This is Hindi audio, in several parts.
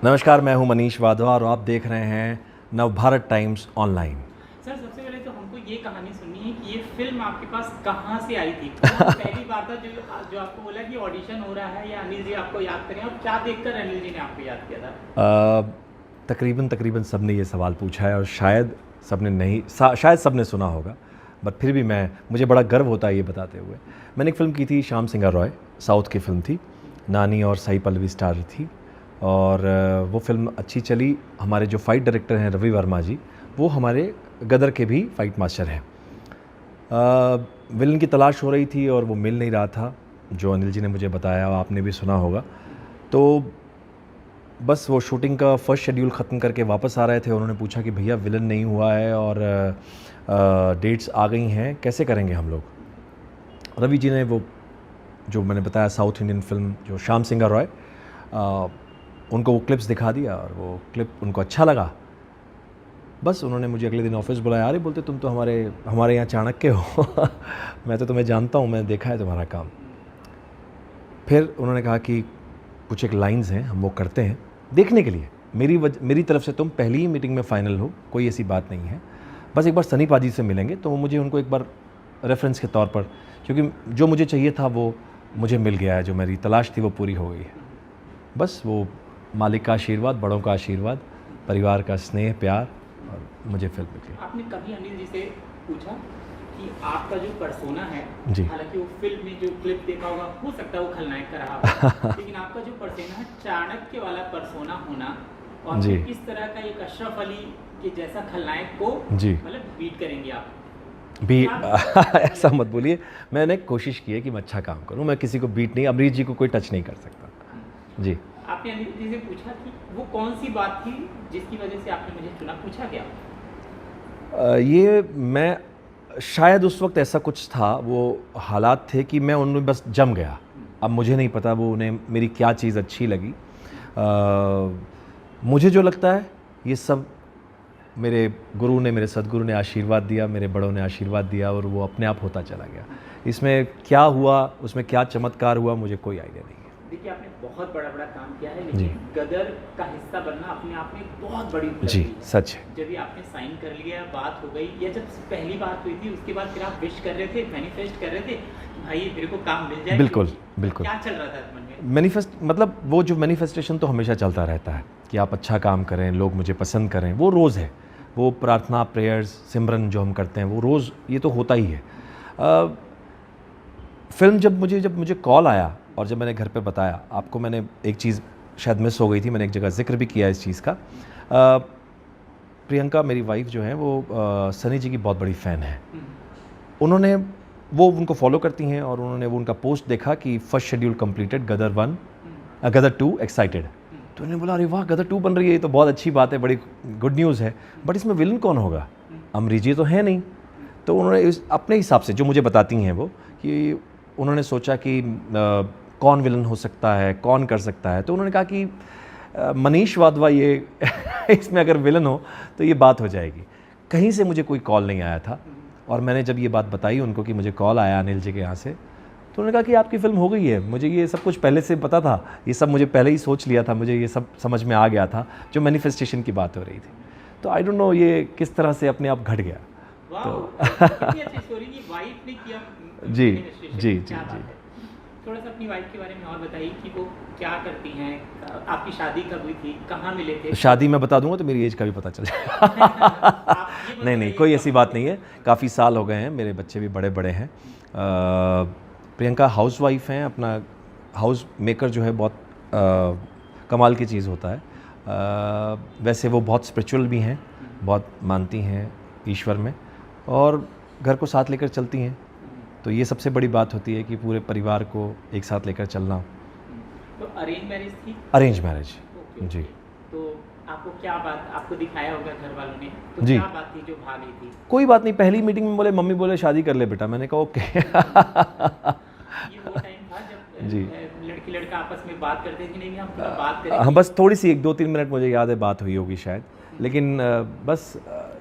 नमस्कार, मैं हूं मनीष वाधवा और आप देख रहे हैं नवभारत टाइम्स ऑनलाइन। सर, सबसे पहले तो हमको ये कहानी सुननी है कि ये फिल्म आपके पास कहाँ से आई थी? कौन पहली बार था जो आपको बोला कि ऑडिशन हो रहा है या अनिल जी आपको याद करें, और क्या देखकर अनिल जी ने आपको याद किया था? तकरीबन सबने ये सवाल पूछा है और शायद सबने सुना होगा, बट फिर भी मुझे बड़ा गर्व होता है ये बताते हुए। मैंने एक फ़िल्म की थी, श्याम सिंगा रॉय, साउथ की फ़िल्म थी। नानी और साई पल्लवी स्टार थी और वो फ़िल्म अच्छी चली। हमारे जो फ़ाइट डायरेक्टर हैं रवि वर्मा जी, वो हमारे गदर के भी फ़ाइट मास्टर हैं। विलन की तलाश हो रही थी और वो मिल नहीं रहा था, जो अनिल जी ने मुझे बताया, आपने भी सुना होगा। तो बस वो शूटिंग का फर्स्ट शेड्यूल ख़त्म करके वापस आ रहे थे। उन्होंने पूछा कि भैया विलन नहीं हुआ है और डेट्स आ गई हैं, कैसे करेंगे हम लोग। रवि जी ने वो जो मैंने बताया साउथ इंडियन फिल्म जो श्याम सिंगा रॉय, उनको वो क्लिप्स दिखा दिया और वो क्लिप उनको अच्छा लगा। बस उन्होंने मुझे अगले दिन ऑफिस बुलाया। अरे बोलते, तुम तो हमारे यहाँ चाणक्य हो मैं तो तुम्हें जानता हूँ, मैंने देखा है तुम्हारा काम। फिर उन्होंने कहा कि कुछ एक लाइंस हैं, हम वो करते हैं देखने के लिए। मेरी तरफ से तुम पहली ही मीटिंग में फ़ाइनल हो, कोई ऐसी बात नहीं है। बस एक बार सनी पाजी से मिलेंगे तो मुझे उनको एक बार रेफरेंस के तौर पर, क्योंकि जो मुझे चाहिए था वो मुझे मिल गया है, जो मेरी तलाश थी वो पूरी हो गई है। बस वो मालिक का आशीर्वाद, बड़ों का आशीर्वाद, परिवार का स्नेह प्यार, और मुझे फिल्म मिली। आपने कभी अनिल जी से पूछा कि आपका जो पर्सोना है, जी। हालांकि वो फिल्म में जो क्लिप देखा होगा हो सकता है वो खलनायक का रहा हो लेकिन आपका जो पर्सोना है, चाणक्य वाला पर्सोना होना, और जी। फिर किस तरह का एक अशरफ अली के जैसा खलनायक को जी। मतलब बीट करेंगे आप भी क्या? ऐसा मत बोलिए। मैंने कोशिश की है कि मैं अच्छा काम करूं। मैं किसी को बीट नहीं, अमरीश जी को कोई टच नहीं कर सकता। जी। आपने अनिल जी से पूछा कि वो कौन सी बात थी जिसकी वजह से आपने मुझे चुना, पूछा क्या? ये मैं शायद उस वक्त ऐसा कुछ था, वो हालात थे कि मैं उनमें बस जम गया। अब मुझे नहीं पता वो उन्हें मेरी क्या चीज़ अच्छी लगी। मुझे जो लगता है ये सब मेरे गुरु ने, मेरे सदगुरु ने आशीर्वाद दिया, मेरे बड़ों ने आशीर्वाद दिया और वो अपने आप होता चला गया। इसमें क्या हुआ, उसमें क्या चमत्कार हुआ, मुझे कोई आइडिया नहीं है। देखिए, आपने बहुत बड़ा काम किया है, जी। लेकिन गदर का हिस्सा बनना अपने आप में बहुत बड़ी उपलब्धि जी, है। सच है। जब भी आपने साइन कर लिया, बात हो गई, या जब पहली बात हुई थी उसके बाद फिर आप विश कर रहे थे, मैनिफेस्ट कर रहे थे कि भाई मेरे को काम मिल जाए। बिल्कुल बिल्कुल। क्या चल रहा था मन में? मैनिफेस्ट मतलब वो जो मैनिफेस्टेशन तो हमेशा चलता रहता है कि आप अच्छा काम करें, लोग मुझे पसंद करें, वो रोज़ है। वो प्रार्थना, प्रेयर्स, सिमरन जो हम करते हैं वो रोज़, ये तो होता ही है। फिल्म जब मुझे कॉल आया और जब मैंने घर पे बताया, आपको मैंने एक चीज़ शायद मिस हो गई थी, मैंने एक जगह जिक्र भी किया इस चीज़ का। प्रियंका मेरी वाइफ जो है वो सनी जी की बहुत बड़ी फ़ैन है। वो उनको फॉलो करती हैं और उन्होंने वो उनका पोस्ट देखा कि फर्स्ट शेड्यूल कंप्लीटेड, गदर 2 एक्साइटेड। तो उन्होंने बोला, अरे वाह, गदर 2 बन रही है, ये तो बहुत अच्छी बात है, बड़ी गुड न्यूज़ है। बट इसमें विलन कौन होगा? अमरीश जी तो है नहीं। तो उन्होंने अपने हिसाब से जो मुझे बताती हैं वो, कि उन्होंने सोचा कि कौन विलन हो सकता है, कौन कर सकता है। तो उन्होंने कहा कि मनीष वाधवा ये इसमें अगर विलन हो तो ये बात हो जाएगी। कहीं से मुझे कोई कॉल नहीं आया था और मैंने जब ये बात बताई उनको कि मुझे कॉल आया अनिल जी के यहाँ से, तो उन्होंने कहा कि आपकी फ़िल्म हो गई है। मुझे ये सब कुछ पहले से पता था, ये सब मुझे पहले ही सोच लिया था, मुझे ये सब समझ में आ गया था जो मैनिफेस्टेशन की बात हो रही थी। तो आई डोंट नो ये किस तरह से अपने आप घट गया। तो कितनी अच्छी स्टोरी की वाइफ ने किया। जी manifestation, जी क्या जी बात जी। है। थोड़ा सा अपनी वाइफ के बारे में और बताइए कि वो क्या करती हैं, आपकी शादी कब हुई थी, कहाँ मिले थे? शादी मैं बता दूंगा तो मेरी एज का भी पता चल जाएगा आप ये नहीं, बताइए कोई कब ऐसी बात नहीं है। काफ़ी साल हो गए हैं, मेरे बच्चे भी बड़े बड़े हैं। प्रियंका हाउसवाइफ हैं। अपना हाउस मेकर जो है बहुत कमाल की चीज़ होता है। वैसे वो बहुत स्पिरिचुअल भी हैं, बहुत मानती हैं ईश्वर में और घर को साथ लेकर चलती हैं। तो ये सबसे बड़ी बात होती है कि पूरे परिवार को एक साथ लेकर चलना। तो अरेंज मैरिज थी? Arrange marriage. ओके, जी। तो आपको क्या बात, आपको दिखाया होगा घर वालों ने, तो जी। क्या बात थी जो भाग गई थी? कोई बात नहीं, पहली मीटिंग में मम्मी बोले शादी कर ले बेटा। मैंने कहा ओके ये वो टाइम था जब जी। लड़की लड़का आपस में बात करते थे कि नहीं हम थोड़ा बात करेंगे? हाँ, बस थोड़ी सी 1-2-3 मिनट मुझे याद है बात हुई होगी शायद, लेकिन बस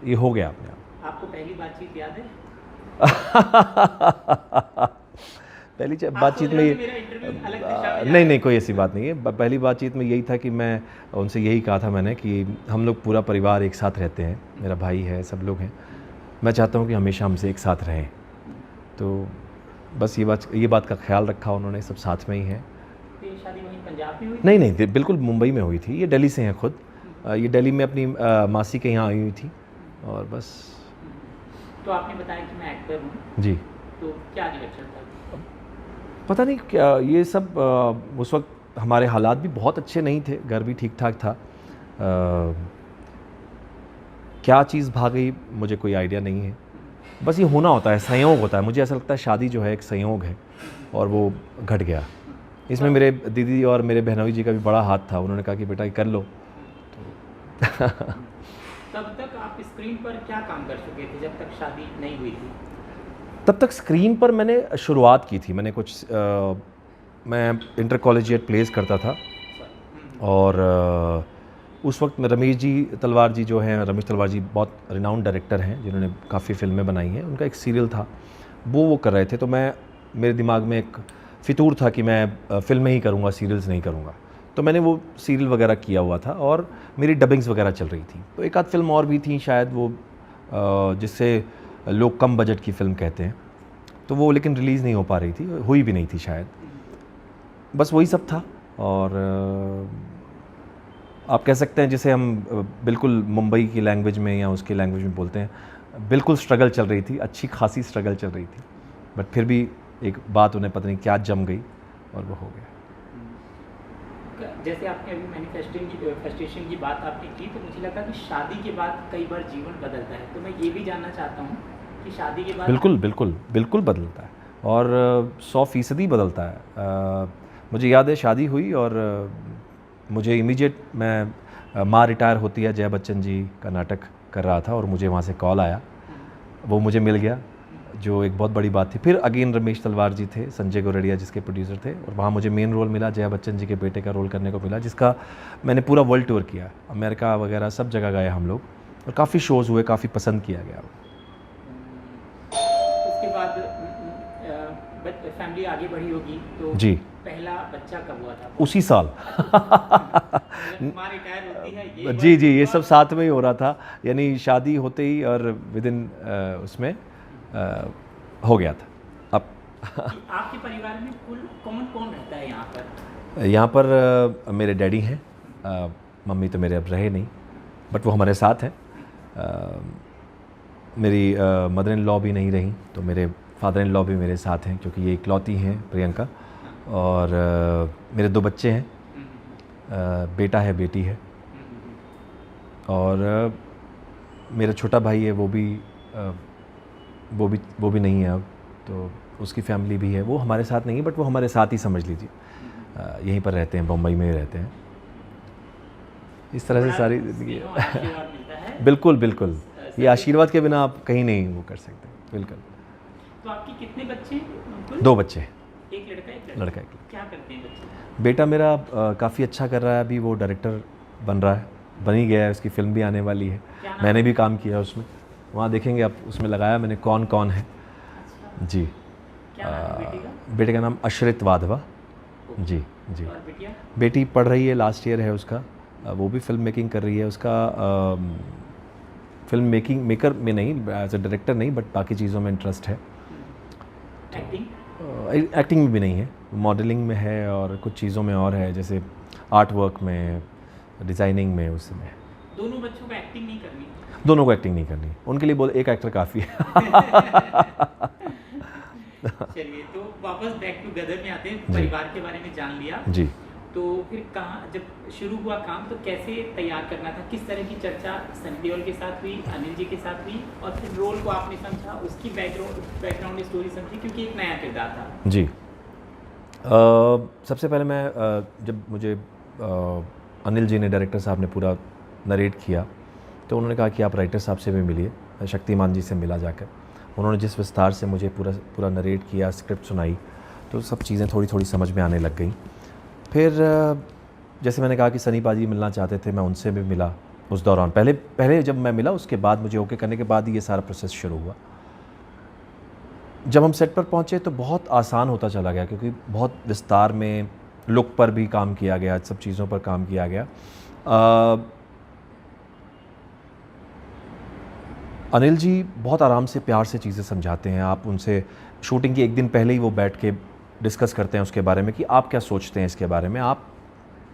ये हो गया अपने आप। आपको पहली बातचीत याद है? बातचीत में मेरा इंटरव्यू अलग दिशा में जा नहीं नहीं कोई ऐसी बात नहीं है। पहली बातचीत में यही था कि मैं उनसे यही कहा था मैंने कि हम लोग पूरा परिवार एक साथ रहते हैं, मेरा भाई है, सब लोग हैं, मैं चाहता हूँ कि हमेशा हमसे एक साथ रहें। तो बस ये बात का ख्याल रखा उन्होंने, सब साथ में ही हैं। तो ये शादी वहीं पंजाब में हुई? नहीं नहीं बिल्कुल मुंबई में हुई थी, ये दिल्ली से हैं खुद। ये दिल्ली में अपनी मासी के यहाँ आई हुई थी और बस। तो आपने बताया कि मैं एक्टर हूँ, जी। तो क्या रिएक्शन था? पता नहीं क्या ये सब उस वक्त हमारे हालात भी बहुत अच्छे नहीं थे, घर भी ठीक ठाक था। क्या चीज़ भाग गई मुझे कोई आइडिया नहीं है, बस ये होना होता है, संयोग होता है। मुझे ऐसा लगता है शादी जो है एक संयोग है और वो घट गया। इसमें मेरे दीदी और मेरे बहनोई जी का भी बड़ा हाथ था, उन्होंने कहा कि बेटा ये कर लो। तो तब तक आप स्क्रीन पर क्या काम कर चुके थे जब तक शादी नहीं हुई थी? तब तक स्क्रीन पर मैंने शुरुआत की थी, मैंने कुछ मैं इंटर कॉलेजिएट प्लेस करता था और उस वक्त में रमेश तलवार जी रमेश तलवार जी बहुत रिनाउंड डायरेक्टर हैं जिन्होंने काफ़ी फिल्में बनाई हैं, उनका एक सीरियल था वो कर रहे थे। तो मेरे दिमाग में एक फितूर था कि मैं फिल्में ही करूँगा, सीरियल्स नहीं करूँगा। तो मैंने वो सीरियल वगैरह किया हुआ था और मेरी डबिंग्स वगैरह चल रही थी। तो एक आध फिल्म और भी थी शायद वो जिससे लोग कम बजट की फ़िल्म कहते हैं, तो वो लेकिन रिलीज़ नहीं हो पा रही थी, हुई भी नहीं थी शायद। बस वही सब था। और आप कह सकते हैं जिसे हम बिल्कुल मुंबई की लैंग्वेज में या उसकी लैंग्वेज में बोलते हैं, बिल्कुल स्ट्रगल चल रही थी, अच्छी खासी स्ट्रगल चल रही थी, बट फिर भी एक बात उन्हें पता नहीं क्या जम गई और वो हो गया। जैसे आपने अभी मैनिफेस्टेशन की बात आपने की, तो मुझे लगा कि शादी के बाद कई बार जीवन बदलता है, तो मैं ये भी जानना चाहता हूँ कि शादी के बाद बिल्कुल बिल्कुल बिल्कुल बदलता है और 100% बदलता है। मुझे याद है शादी हुई और मुझे इमीडिएट मैं माँ रिटायर होती है, जया बच्चन जी का नाटक कर रहा था और मुझे वहाँ से कॉल आया, वो मुझे मिल गया, जो एक बहुत बड़ी बात थी। फिर अगेन रमेश तलवार जी थे, संजय गोरडिया जिसके प्रोड्यूसर थे, और वहाँ मुझे मेन रोल मिला, जया बच्चन जी के बेटे का रोल करने को मिला, जिसका मैंने पूरा वर्ल्ड टूर किया, अमेरिका वगैरह सब जगह गए हम लोग और काफ़ी शोज़ हुए, काफ़ी पसंद किया गया। उसके बाद फैमिली आगे बढ़ी होगी, तो जी पहला बच्चा कब हुआ था? उसी साल माँ रिटायर होती है ये जी ये सब साथ में ही हो रहा था, यानी शादी होते ही और विदिन उसमें हो गया था। अब आपके परिवार में कुल कौन कौन रहता है यहाँ पर? यहाँ पर मेरे डैडी हैं, मम्मी तो मेरे अब रहे नहीं, बट वो हमारे साथ हैं। मेरी मदर इन लॉ भी नहीं रही, तो मेरे फादर इन लॉ भी मेरे साथ हैं, क्योंकि ये इकलौती हैं प्रियंका। और मेरे 2 बच्चे हैं, बेटा है, बेटी है, और मेरा छोटा भाई है, वो भी नहीं है अब, तो उसकी फैमिली भी है, वो हमारे साथ नहीं है, बट वो हमारे साथ ही समझ लीजिए, यहीं पर रहते हैं, बम्बई में ही रहते हैं। इस तरह से सारी ज़िंदगी बिल्कुल बिल्कुल, ये आशीर्वाद के बिना आप कहीं नहीं वो कर सकते। बिल्कुल। तो आपके कितने बच्चे हैं? 2 बच्चे, एक लड़का एक लड़का। क्या करते हैं बच्चे? बेटा मेरा काफ़ी अच्छा कर रहा है, अभी वो डायरेक्टर बन रहा है, बन ही गया है, उसकी फ़िल्म भी आने वाली है, मैंने भी काम किया उसमें, वहाँ देखेंगे आप, उसमें लगाया मैंने कौन कौन है। जी। क्या नाम है बेटी का? बेटे का नाम अश्रित वाधवा। जी। और बिटिया? बेटी पढ़ रही है, लास्ट ईयर है उसका, वो भी फिल्म मेकिंग कर रही है। उसका फिल्म मेकर में नहीं, एज अ डायरेक्टर नहीं, बट बाकी चीज़ों में इंटरेस्ट है। एक्टिंग में भी नहीं है, मॉडलिंग में है और कुछ चीज़ों में और है, जैसे आर्ट वर्क में, डिज़ाइनिंग में, उसमें। दोनों बच्चों को एक्टिंग नहीं करनी? दोनों को एक्टिंग नहीं करनी, उनके लिए एक एक्टर काफ़ी है। चलिए, तो वापस बैक टू गदर में आते हैं। परिवार के बारे में जान लिया जी, तो फिर कहाँ जब शुरू हुआ काम, तो कैसे तैयार करना था, किस तरह की चर्चा सनी देओल के साथ हुई, अनिल जी के साथ हुई, और फिर रोल को आपने समझा, उसकी बैकग्राउंड स्टोरी समझी, क्योंकि एक नया किरदार था? जी। सबसे पहले मैं जब मुझे अनिल जी ने, डायरेक्टर साहब ने पूरा नरेट किया, तो उन्होंने कहा कि आप राइटर साहब से भी मिलिए। शक्तिमान जी से मिला जाकर, उन्होंने जिस विस्तार से मुझे पूरा नरेट किया, स्क्रिप्ट सुनाई, तो सब चीज़ें थोड़ी थोड़ी समझ में आने लग गई। फिर जैसे मैंने कहा कि सनी पाजी मिलना चाहते थे, मैं उनसे भी मिला उस दौरान। पहले जब मैं मिला, उसके बाद मुझे ओके करने के बाद ही ये सारा प्रोसेस शुरू हुआ। जब हम सेट पर पहुँचे तो बहुत आसान होता चला गया, क्योंकि बहुत विस्तार में लुक पर भी काम किया गया, सब चीज़ों पर काम किया गया। अनिल जी बहुत आराम से, प्यार से चीज़ें समझाते हैं। आप उनसे शूटिंग के एक दिन पहले ही वो बैठ के डिस्कस करते हैं उसके बारे में कि आप क्या सोचते हैं इसके बारे में, आप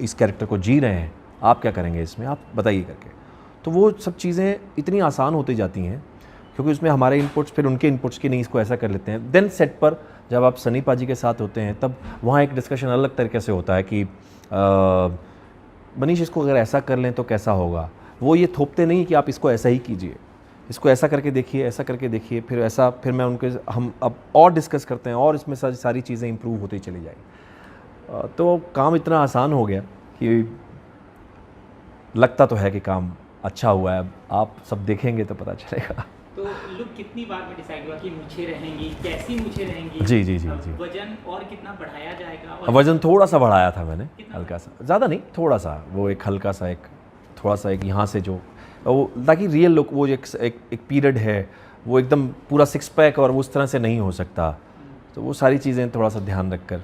इस कैरेक्टर को जी रहे हैं, आप क्या करेंगे इसमें, आप बताइए करके। तो वो सब चीज़ें इतनी आसान होती जाती हैं, क्योंकि उसमें हमारे इनपुट्स फिर उनके इनपुट्स की नहीं, इसको ऐसा कर लेते हैं। देन सेट पर जब आप सनी पाजी के साथ होते हैं तब वहाँ एक डिस्कशन अलग तरीके से होता है कि मनीष इसको अगर ऐसा कर लें तो कैसा होगा। वो ये थोपते नहीं कि आप इसको ऐसा ही कीजिए, इसको ऐसा करके देखिए, ऐसा करके देखिए, फिर ऐसा, फिर मैं उनके, हम अब और डिस्कस करते हैं और इसमें सारी चीज़ें इंप्रूव होती चली जाएगी। तो काम इतना आसान हो गया कि लगता तो है कि काम अच्छा हुआ है। अब आप सब देखेंगे तो पता चलेगा। तो लुक कितनी बार में डिसाइड हुआ कि मूछें रहेंगी, कैसी मूछें रहेंगी? जी जी जी जी। वजन और कितना बढ़ाया जाएगा? और वज़न थोड़ा सा बढ़ाया था मैंने, हल्का सा, ज़्यादा नहीं, थोड़ा सा, वो एक हल्का सा, एक थोड़ा सा, एक यहाँ से जो वो, ताकि रियल लुक, वो एक पीरियड है, वो एकदम पूरा सिक्स पैक और उस तरह से नहीं हो सकता। तो वो सारी चीज़ें थोड़ा सा ध्यान रख कर।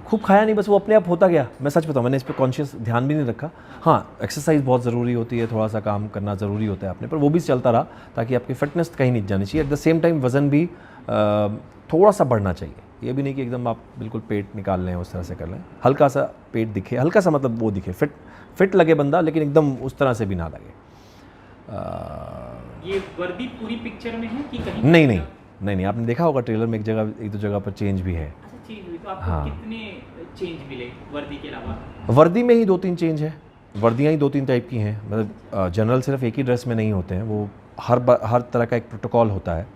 खूब खाया नहीं, बस वो अपने आप होता गया। मैं सच बताऊँ, मैंने इस पर कॉन्शियस ध्यान भी नहीं रखा। हाँ, एक्सरसाइज बहुत ज़रूरी होती है, थोड़ा सा काम करना ज़रूरी होता है अपने पर, वो भी चलता रहा ताकि आपकी फिटनेस कहीं नहीं जानी चाहिए। एट द सेम टाइम वज़न भी थोड़ा सा बढ़ना चाहिए। ये भी नहीं कि एकदम आप बिल्कुल पेट निकाल लें, उस तरह से कर लें। हल्का सा पेट दिखे, हल्का सा मतलब वो दिखे, फिट लगे बंदा, लेकिन एकदम उस तरह से भी ना लगे। ये वर्दी पूरी पिक्चर में है कि कहीं? नहीं, आपने देखा होगा ट्रेलर में एक दो जगह पर चेंज भी है। अच्छा, चेंज हुई तो आपको हाँ। कितने चेंज मिले वर्दी के अलावा? वर्दी में ही 2-3 चेंज है। वर्दियाँ ही 2-3 टाइप की हैं, मतलब जनरल सिर्फ एक ही ड्रेस में नहीं होते हैं, वो हर तरह का एक प्रोटोकॉल होता है।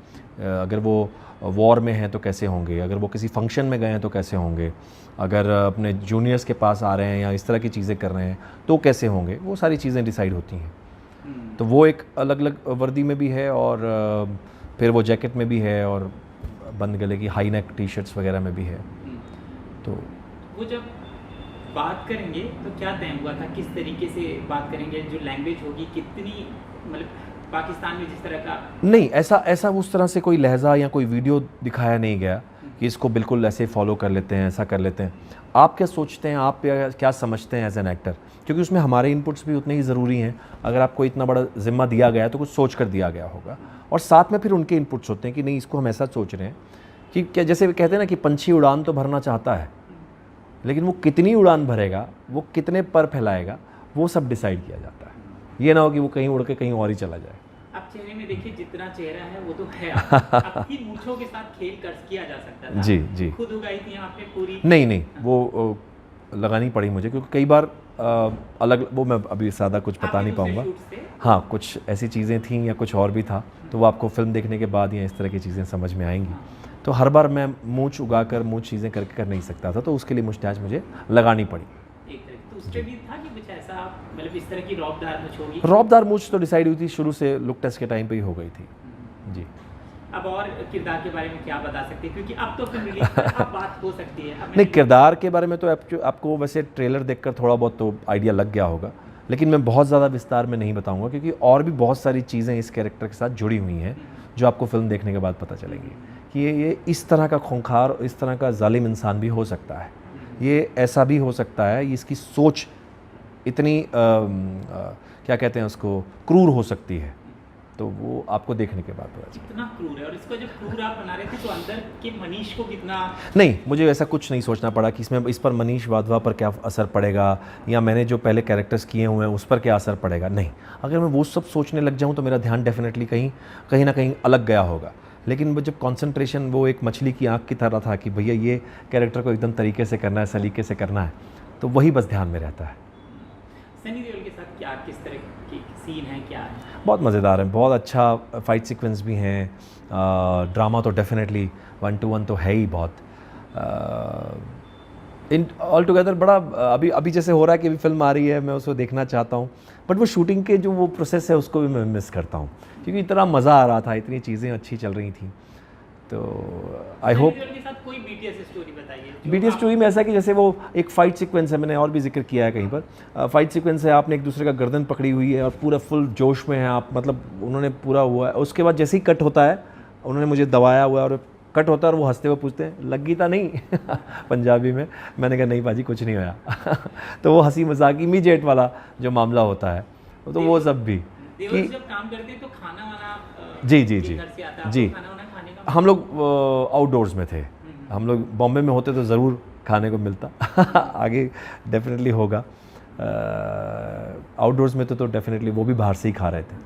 अगर वो वॉर में हैं तो कैसे होंगे, अगर वो किसी फंक्शन में गए हैं तो कैसे होंगे, अगर अपने जूनियर्स के पास आ रहे हैं या इस तरह की चीज़ें कर रहे हैं तो कैसे होंगे, वो सारी चीज़ें डिसाइड होती हैं। तो वो एक अलग अलग वर्दी में भी है, और फिर वो जैकेट में भी है, और बंद गले की हाई नेक टी शर्ट्स वगैरह में भी है। तो वो जब बात करेंगे तो क्या तय हुआ था, किस तरीके से बात करेंगे, जो लैंग्वेज होगी कितनी, मतलब पाकिस्तान में जिस तरह का? नहीं, ऐसा उस तरह से कोई लहजा या कोई वीडियो दिखाया नहीं गया कि इसको बिल्कुल ऐसे फॉलो कर लेते हैं, ऐसा कर लेते हैं। आप क्या सोचते हैं, आप क्या समझते हैं एज एन एक्टर, क्योंकि उसमें हमारे इनपुट्स भी उतने ही ज़रूरी हैं। अगर आपको इतना बड़ा ज़िम्मा दिया गया है तो कुछ सोच कर दिया गया होगा, और साथ में फिर उनके इनपुट्स होते हैं कि नहीं, इसको हम ऐसा सोच रहे हैं कि क्या, जैसे वे कहते हैं ना कि पंछी उड़ान तो भरना चाहता है, लेकिन वो कितनी उड़ान भरेगा, वो कितने पर फैलाएगा, वो सब डिसाइड किया जाता है। ये ना हो कि वो कहीं उड़ के कहीं और ही चला जाए। आप चेहरे में देखिए, जितना चेहरा है वो तो है। आपकी मूंछों के साथ खेल कर किया जा सकता था। जी। खुद उगाई थी आपने पूरी? नहीं, वो लगानी पड़ी मुझे, क्योंकि कई बार अलग, वो मैं अभी ज़्यादा कुछ बता नहीं पाऊँगा। हाँ, कुछ ऐसी चीज़ें थीं या कुछ और भी था, तो वो आपको फिल्म देखने के बाद या इस तरह की चीज़ें समझ में आएंगी। तो हर बार मैं मूंछ उगाकर मूंछ चीज़ें करके कर नहीं सकता था, तो उसके लिए मुस्टैच मुझे लगानी पड़ी। तो उस पे भी था कि कुछ ऐसा, मतलब इस तरह की रौबदार मूंछ होगी? रौबदार मूंछ तो डिसाइड हुई थी शुरू से, लुक टेस्ट के टाइम पे ही हो गई थी जी। अब और किरदार के बारे में क्या बता सकते हैं, क्योंकि अब तो फिल्म रिलीज पर अब बात हो सकती है। नहीं, किरदार के बारे में तो आपको वैसे ट्रेलर देखकर थोड़ा बहुत तो आइडिया लग गया होगा, लेकिन मैं बहुत ज़्यादा विस्तार में नहीं बताऊंगा, क्योंकि और भी बहुत सारी चीज़ें इस कैरेक्टर के साथ जुड़ी हुई हैं जो आपको फिल्म देखने के बाद पता चलेंगी कि ये इस तरह का खूंखार, इस तरह का जालिम इंसान भी हो सकता है, ये ऐसा भी हो सकता है, इसकी सोच इतनी क्या कहते हैं उसको, क्रूर हो सकती है। तो वो आपको देखने के बाद पता चलेगा। कितना क्रूर है, और इसको जब क्रूर आप बना रहे थे तो अंदर के मनीष को कितना? नहीं, मुझे ऐसा कुछ नहीं सोचना पड़ा कि इस पर मनीष वाधवा पर क्या असर पड़ेगा, या मैंने जो पहले कैरेक्टर्स किए हुए हैं उस पर क्या असर पड़ेगा। नहीं, अगर मैं वो सब सोचने लग जाऊँ तो मेरा ध्यान डेफिनेटली कहीं ना कहीं अलग गया होगा। लेकिन वो जब कंसंट्रेशन वो एक मछली की आँख की तरह था कि भैया ये कैरेक्टर को एकदम तरीके से करना है, सलीके से करना है, तो वही बस ध्यान में रहता है। सनी देओल के साथ क्या, किस तरह की सीन है, क्या है? बहुत मज़ेदार है, बहुत अच्छा फाइट सीक्वेंस भी हैं, ड्रामा तो डेफिनेटली 1 to 1 तो है ही बहुत। इन ऑल टुगेदर बड़ा अभी जैसे हो रहा है कि अभी फिल्म आ रही है, मैं उसको देखना चाहता हूँ, बट वो शूटिंग के जो वो प्रोसेस है उसको भी मैं मिस करता हूँ, क्योंकि इतना मज़ा आ रहा था, इतनी चीज़ें अच्छी चल रही थी। तो आई होप। कोई बीटीएस स्टोरी बताइए। बीटीएस स्टोरी में ऐसा है कि जैसे वो एक फ़ाइट सीक्वेंस है, मैंने और भी जिक्र किया है कहीं पर, फ़ाइट सीक्वेंस है, आपने एक दूसरे का गर्दन पकड़ी हुई है और पूरा फुल जोश में है आप, मतलब उन्होंने पूरा हुआ है, उसके बाद जैसे ही कट होता है उन्होंने मुझे दबाया हुआ है और कट होता है और वो हंसते हुए पूछते हैं लगी था नहीं पंजाबी में। मैंने कहा नहीं बाजी कुछ नहीं होया तो वो हंसी मजाक इमीडिएट वाला जो मामला होता है तो वो सब भी कि जब काम करते हैं तो खाना वाना जी जी जी घर से आता है, जी खाना वाना खाने का हम लोग आउटडोर्स में थे, हम लोग बॉम्बे में होते तो ज़रूर खाने को मिलता आगे डेफिनेटली होगा। आउटडोर्स में तो डेफिनेटली वो भी बाहर से ही खा रहे थे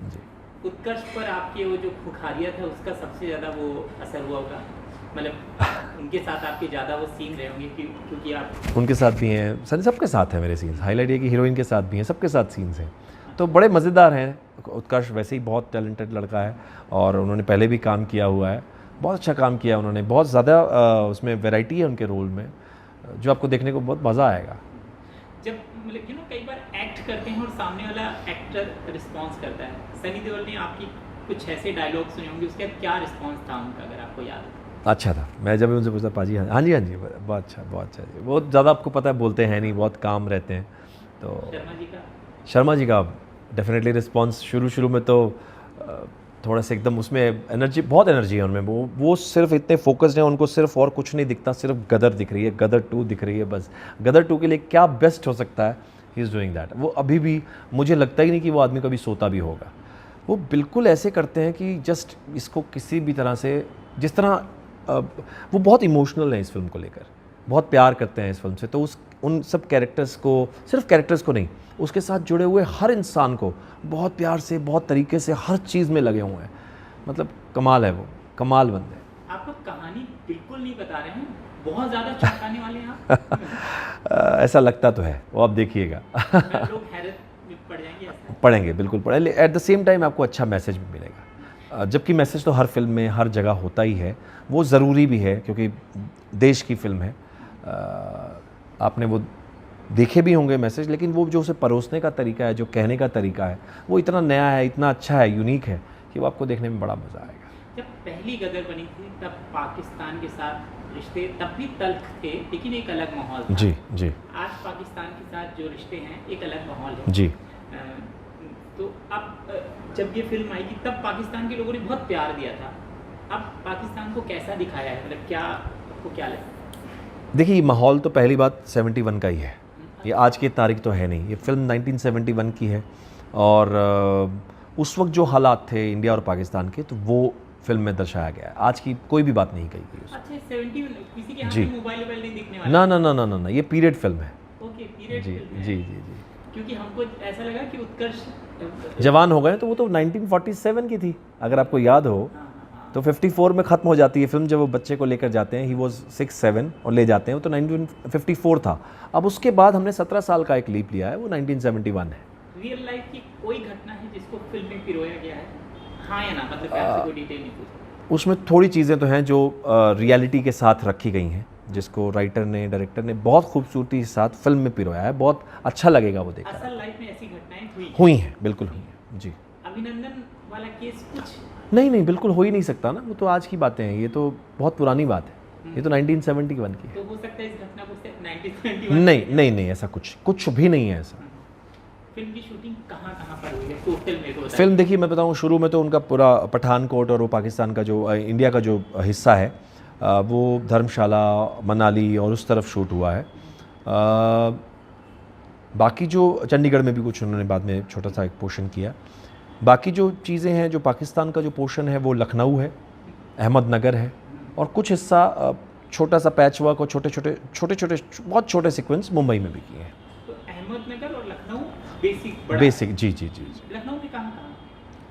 जी। उत्कर्ष पर आपके वो जो खुखारिया था उसका सबसे ज़्यादा वो असर हुआ होगा, मतलब उनके साथ आपके ज़्यादा वो सीन रहे होंगे क्योंकि आप उनके साथ भी हैं, सबके साथ हैं मेरे सीन्स। हाईलाइट ये कि हीरोइन के साथ भी हैं, सबके साथ सीन्स हैं तो बड़े मज़ेदार हैं। उत्कर्ष वैसे ही बहुत टैलेंटेड लड़का है और उन्होंने पहले भी काम किया हुआ है, बहुत अच्छा काम किया उन्होंने, बहुत ज़्यादा उसमें वैरायटी है उनके रोल में जो आपको देखने को बहुत मज़ा आएगा। जब मतलब कई बार एक्ट करते हैं और सामने वाला एक्टर रिस्पॉन्स करता है, सनी देओल ने आपकी कुछ ऐसे डायलॉग सुने होंगे, उसका क्या रिस्पॉन्स था उनका अगर आपको याद हो? अच्छा था, मैं जब उनसे पूछता पाजी हाँ जी बहुत अच्छा जी, बहुत ज़्यादा आपको पता है बोलते हैं नहीं, बहुत काम रहते हैं। तो शर्मा जी का डेफिनेटली रिस्पॉन्स शुरू में तो थोड़ा सा एकदम उसमें एनर्जी, बहुत एनर्जी है उनमें, वो सिर्फ इतने फोकस्ड हैं, उनको सिर्फ और कुछ नहीं दिखता, सिर्फ गदर दिख रही है, गदर 2 दिख रही है बस। गदर 2 के लिए क्या बेस्ट हो सकता है, ही इज़ डूइंग दैट। वो अभी भी मुझे लगता ही नहीं कि वो आदमी कभी सोता भी होगा। वो बिल्कुल ऐसे करते हैं कि जस्ट इसको किसी भी तरह से, जिस तरह वो बहुत इमोशनल है इस फिल्म को लेकर, बहुत प्यार करते हैं इस फिल्म से, तो उन सब कैरेक्टर्स को, सिर्फ कैरेक्टर्स को नहीं, उसके साथ जुड़े हुए हर इंसान को बहुत प्यार से, बहुत तरीके से हर चीज़ में लगे हुए हैं। मतलब कमाल है, वो कमाल बंदे हैं। आप लोग कहानी बिल्कुल नहीं बता रहे हैं, बहुत ज़्यादा चौंकाने वाले हैं आप। ऐसा लगता तो है, वो आप देखिएगा। लोग हैरत में पड़ जाएंगे ऐसा। पढ़ेंगे, बिल्कुल पढ़ेंगे, एट द सेम टाइम आपको अच्छा मैसेज भी मिलेगा। जबकि मैसेज तो हर फिल्म में हर जगह होता ही है, वो ज़रूरी भी है क्योंकि देश की फिल्म है। आपने वो देखे भी होंगे मैसेज, लेकिन वो जो उसे परोसने का तरीका है, जो कहने का तरीका है, वो इतना नया है, इतना अच्छा है, यूनिक है कि वो आपको देखने में बड़ा मज़ा आएगा। जब पहली गदर बनी थी तब पाकिस्तान के साथ रिश्ते तब भी तल्ख थे, लेकिन एक अलग माहौल था। जी जी। आज पाकिस्तान के साथ जो रिश्ते हैं एक अलग माहौल है जी। तो अब जब ये फिल्म आई थी तब पाकिस्तान के लोगों ने बहुत प्यार दिया था, अब पाकिस्तान को कैसा दिखाया है, मतलब क्या आपको क्या लगता है? देखिए माहौल तो पहली बात 71 का ही है, ये आज की तारीख तो है नहीं, ये फिल्म 1971 की है और उस वक्त जो हालात थे इंडिया और पाकिस्तान के, तो वो फिल्म में दर्शाया गया है। आज की कोई भी बात नहीं कही गई उसमें। अच्छा 71 किसी के हाथ जी। में मोबाइल नहीं दिखने वाला? ना, ये पीरियड फिल्म है। ओके, पीरियड जी फिल्म है। जी जी जी। क्योंकि हमको ऐसा लगा कि उत्कर्ष जवान हो गए तो वो तो 1947 की थी, अगर आपको याद हो तो 54 में ख़त्म हो जाती है फिल्म। जब वो बच्चे को लेकर जाते हैं, ही वॉज 6-7 और ले जाते हैं, वो तो 1954 था। अब उसके बाद हमने 17 साल का एक लीप लिया है, वो 1971 है। रियल लाइफ की कोई घटना है जिसको फिल्म में पिरोया गया है, हाँ या ना, मतलब आपसे कोई डिटेल नहीं पूछा? उसमें थोड़ी चीज़ें तो हैं जो रियलिटी के साथ रखी गई हैं, जिसको राइटर ने, डायरेक्टर ने बहुत खूबसूरती के साथ फिल्म में पिरोया है। बहुत अच्छा लगेगा वो देखकर। असल लाइफ में ऐसी घटनाएं हुई हैं, बिल्कुल हुई हैं जी। अभिनंदन वाला केस कुछ नहीं, बिल्कुल हो ही नहीं सकता ना, वो तो आज की बातें हैं, ये तो बहुत पुरानी बात है, ये तो 1971 की है। तो हो सकता है इस घटना को सिर्फ 1971 नहीं, ऐसा कुछ भी नहीं है ऐसा। फिल्म की शूटिंग कहाँ पर हुई है टोटल मेरे को बताइए। फिल्म देखिए मैं बताऊँ, शुरू में तो उनका पूरा पठानकोट और वो पाकिस्तान का जो इंडिया का जो हिस्सा है वो धर्मशाला, मनाली और उस तरफ शूट हुआ है। बाकी जो चंडीगढ़ में भी कुछ उन्होंने बाद में छोटा सा एक पोर्शन किया। बाकी जो चीज़ें हैं, जो पाकिस्तान का जो पोर्शन है वो लखनऊ है, अहमदनगर है और कुछ हिस्सा छोटा सा पैच वर्क और छोटे बहुत छोटे सीक्वेंस मुंबई में भी किए हैं। तो अहमदनगर और लखनऊ बेसिक जी। लखनऊ में कहाँ?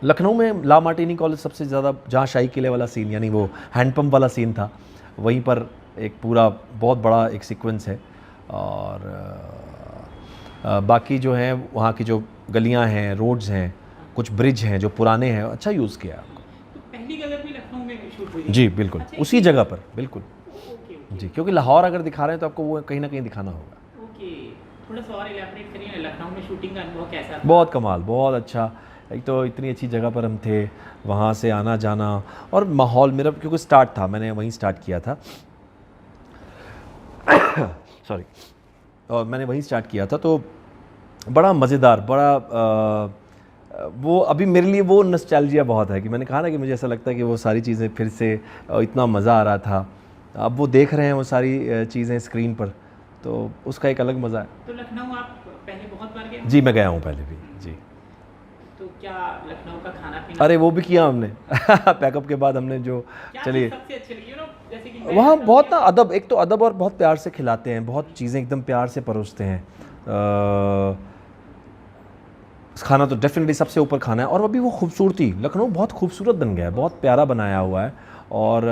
लखनऊ में ला मार्टिनी कॉलेज सबसे ज़्यादा, जहाँ शाही किले वाला सीन यानी वो हैंडपम्प वाला सीन था, वहीं पर एक पूरा बहुत बड़ा एक सीक्वेंस है। और बाकी जो है वहाँ की जो गलियाँ हैं, रोड्स हैं, कुछ ब्रिज हैं जो पुराने हैं, अच्छा यूज़ किया आपको। तो पहली गदर भी लखनऊ में शूट हुई? जी बिल्कुल, अच्छा, उसी जगह पर बिल्कुल। ओके। जी, क्योंकि लाहौर अगर दिखा रहे हैं तो आपको वो कहीं ना कहीं दिखाना होगा। ओके, थोड़ा सा और इलैबोरेट करिए, लखनऊ में शूटिंग का अनुभव कैसा था? बहुत कमाल, बहुत अच्छा। एक तो इतनी अच्छी जगह पर हम थे, वहाँ से आना जाना और माहौल मेरा, क्योंकि स्टार्ट था, मैंने वहीं स्टार्ट किया था सॉरी, और मैंने वहीं स्टार्ट किया था, तो बड़ा मज़ेदार, बड़ा वो अभी मेरे लिए वो नॉस्टैल्जिया बहुत है कि मैंने कहा ना कि मुझे ऐसा लगता है कि वो सारी चीज़ें फिर से इतना मज़ा आ रहा था, अब वो देख रहे हैं वो सारी चीज़ें स्क्रीन पर, तो उसका एक अलग मज़ा है। तो लखनऊ आप पहले बहुत बार गए? जी मैं गया हूँ पहले भी जी। तो क्या लखनऊ का खाना पीना? अरे वो भी किया हमने पैकअप के बाद हमने जो क्या चलिए चीज़ सबसे अच्छी लगी? जैसे कि मैं वहाँ लखनऊ बहुत ना गया- अदब, एक तो अदब और बहुत प्यार से खिलाते हैं, बहुत चीज़ें एकदम प्यार से परोसते हैं। खाना तो डेफिनेटली सबसे ऊपर खाना है, और अभी वो खूबसूरती, लखनऊ बहुत खूबसूरत बन गया है, बहुत प्यारा बनाया हुआ है। और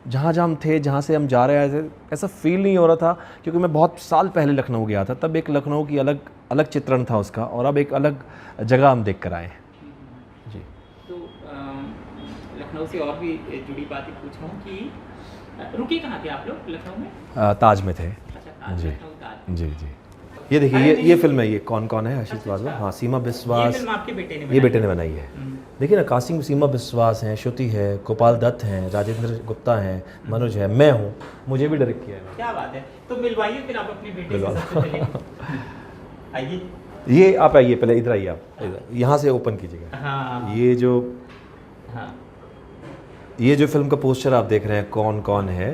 जहाँ जहाँ हम थे, जहाँ से हम जा रहे थे, ऐसा फील नहीं हो रहा था, क्योंकि मैं बहुत साल पहले लखनऊ गया था, तब एक लखनऊ की अलग अलग चित्रण था उसका, और अब एक अलग जगह हम देख कर आए हैं जी। तो लखनऊ से और भी जुड़ी बातें पूछ रहा हूँ कि रुके कहाँ थे आप लोग लखनऊ में? ताज में थे अच्छा, ताज, जी लखनऊ ताज। जी जी। ये देखिए, ये फिल्म है, ये कौन कौन है, आशीष वाजवा, हाँ सीमा ये बिस्वास, फिल्म आपके बेटे ने ये बनाई बेटे है? ने बनाई है। देखिए ना, कास्टिंग सीमा बिस्वास हैं, श्रुति है, गोपाल दत्त हैं, राजेंद्र गुप्ता हैं, मनोज है, मैं हूँ, मुझे भी डायरेक्ट किया है। क्या बात है, तो मिलवाइए फिर आप अपने बेटे से सबसे पहले। आइए। ये आप आइए, पहले इधर आइए, आप इधर, यहाँ से ओपन कीजिएगा। हाँ हाँ ये जो फिल्म का पोस्टर आप देख रहे हैं, कौन कौन है,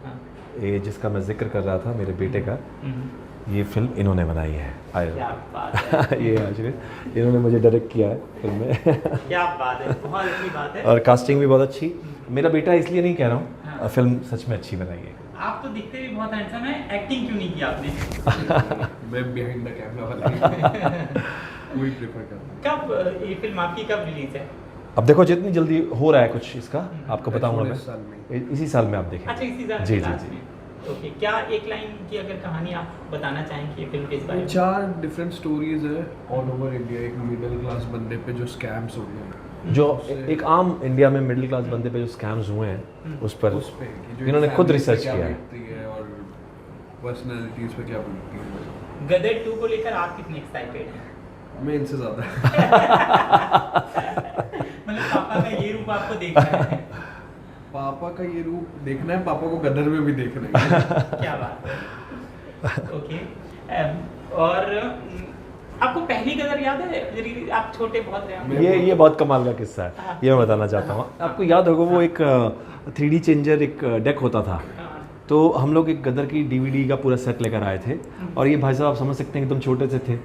हाँ। ये जिसका मैं जिक्र कर रहा था, मेरे बेटे का, ये फिल्म इन्होंने बनाई है। क्या बात है। ये आशीष, इन्होंने मुझे डायरेक्ट किया है फिल्म में। क्या बात है, बहुत अच्छी बात है। और कास्टिंग भी बहुत अच्छी, मेरा बेटा इसलिए नहीं कह रहा हूँ, हाँ। फिल्म सच में अच्छी बनाई है। आप तो दिखते भी बहुत हैंडसम है, एक्टिंग क्यों नहीं की आपने? मैं बिहाइंड द कैमरा वाला वही प्रेफर करता हूँ। कब ये फिल्म आपकी कब रिलीज है? अब देखो जितनी जल्दी हो रहा है कुछ इसका, आपको बताऊंगा इस साल में। मैं, इसी साल में आप देखेंगे। अच्छा, इसी साल जी के जी लास्ट जी। में। ओके, क्या एक लाइन की अगर कहानी आप बताना चाहें कि ये फिल्म किस बारे में? 4 डिफरेंट स्टोरीज है ऑल ओवर इंडिया, एक मिडिल क्लास बंदे पे जो स्कैम्स हो गए, जो एक आम इंडिया में मिडिल क्लास बंदे पे जो स्कैम्स हुए हैं, उस पर उस पे कि जो इन्होंने खुद family पे रिसर्च क्या किया है। बीतती है और पर्सनालिटीज पे क्या बीतती है। गदर 2 को लेकर आप कितने एक्साइटेड हैं? मैं इनसे ज़्यादा मतलब पापा का ये रूप आपको देखना है। पापा का ये रूप देखना है, पापा को गदर में भी देखना है। क्या बात है। ओके, और आपको पहली गदर याद है? आप छोटे बहुत रहे होंगे। ये बहुत कमाल का किस्सा है, ये मैं बताना चाहता हूँ। आपको याद होगा वो एक 3D चेंजर एक डेक होता था, हाँ, तो हम लोग एक गदर की DVD का पूरा सेट लेकर आए थे, और ये भाई साहब आप समझ सकते हैं एकदम छोटे से थे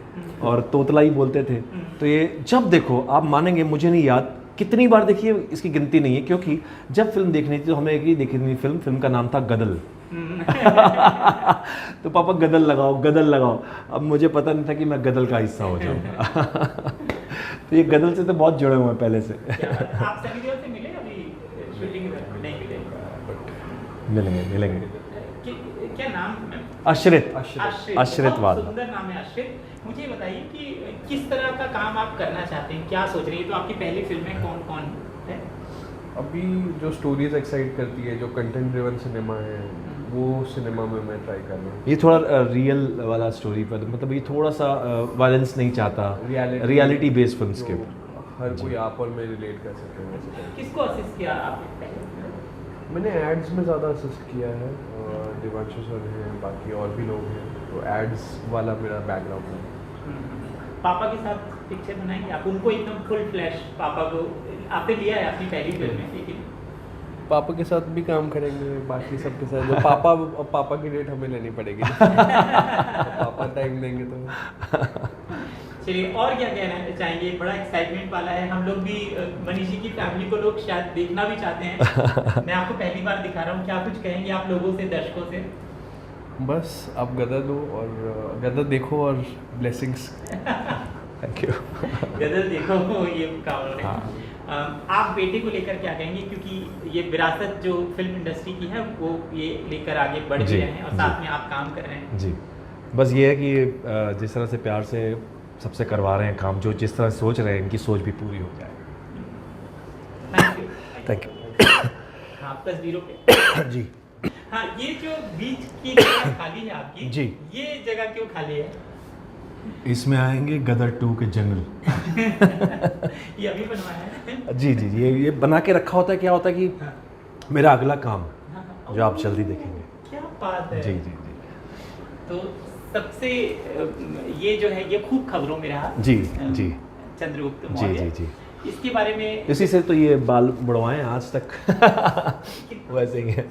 और तोतला ही बोलते थे। तो ये जब देखो, आप मानेंगे मुझे नहीं याद कितनी बार देखिए, इसकी गिनती नहीं है, क्योंकि जब फिल्म देखनी थी तो हमें एक ही देखनी थी, फिल्म का नाम था गदल। तो पापा गदल लगाओ गदल लगाओ, अब मुझे पता नहीं था कि मैं गदल का हिस्सा हो जाऊंगा। तो ये गदल से तो बहुत जुड़े हुए हैं पहले से। क्या बात है। आप सनी देओल से मिले अभी शूटिंग में? नहीं मिले। मिलेंगे मिलेंगे। क्या नाम है? आश्रित, आश्रित। आश्रित बहुत वाला। सुंदर नाम है, आश्रित। मुझे बताइए कि किस तरह का काम आप करना चाहते हैं, क्या सोच रही है? तो आपकी पहली फिल्म में कौन कौन है? अभी जो स्टोरीज एक्साइट करती है, जो कंटेंट ड्रिवन सिनेमा है, वो सिनेमा में मैं ट्राई कर रहा हूँ। ये थोड़ा रियल वाला स्टोरी पर, मतलब ये थोड़ा सा वायलेंस नहीं चाहता, रियलिटी बेस्ड फिल्म जो स्क्रिप्ट। हर कोई आप और मैं रिलेट कर सके वैसे टाइप। किसको असिस्ट किया आपने पहले? मैंने एड्स में ज़्यादा असिस्ट किया है, दिवांशु सर हैं, बाकी और भी लोग हैं, तो एड्स वाला मेरा बैकग्राउंड है। पापा के साथ पिक्चर बनाएंगे आप? उनको एकदम फुल फ्लैश पापा को आपने लिया है अपनी पहली फिल्म में, लेकिन पापा के साथ भी काम करेंगे, बाकी सबके साथ। जो पापा की डेट हमें लेनी पड़ेगी। पापा टाइम देंगे तो। चलिए, और क्या कहना चाहेंगे? बड़ा एक्साइटमेंट वाला है, हम लोग भी मनीष जी की फैमिली को लोग शायद देखना भी चाहते हैं। मैं आपको पहली बार दिखा रहा हूँ, क्या कुछ कहेंगे आप लोगों से, दर्शकों से? बस आप गदर दो और गदर देखो और ब्लेसिंग्स। Thank you. गदर देखो, ये काम है। आप बेटे को लेकर क्या कहेंगे, क्योंकि ये विरासत जो फिल्म इंडस्ट्री की है वो ये लेकर आगे बढ़ भी जी, रहे हैं और साथ में आप काम कर रहे हैं। जी, बस ये है कि जिस तरह से प्यार से सबसे करवा रहे हैं काम, जो जिस तरह सोच रहे हैं, इनकी सोच भी पूरी हो जाए। Thank you. थैंक हाँ, तस्वीरों पे। यू। जी हाँ, ये जो बीच की जगह खाली है आपकी, जी। ये जगह क्यों खाली है? इसमें आएंगे गदर 2 के जंगल। ये अभी बनवाया है? जी जी, ये बना के रखा होता है। क्या होता है कि मेरा अगला काम जो आप जल्दी देखेंगे। क्या बात है। जी जी जी तो सबसे ये जो है ये खूब खबरों में रहा। जी जी। चंद्रगुप्त जी मौर्य। जी जी, इसके बारे में इसी से तो ये बाल बढ़वाए हैं आज तक वैसे ही है।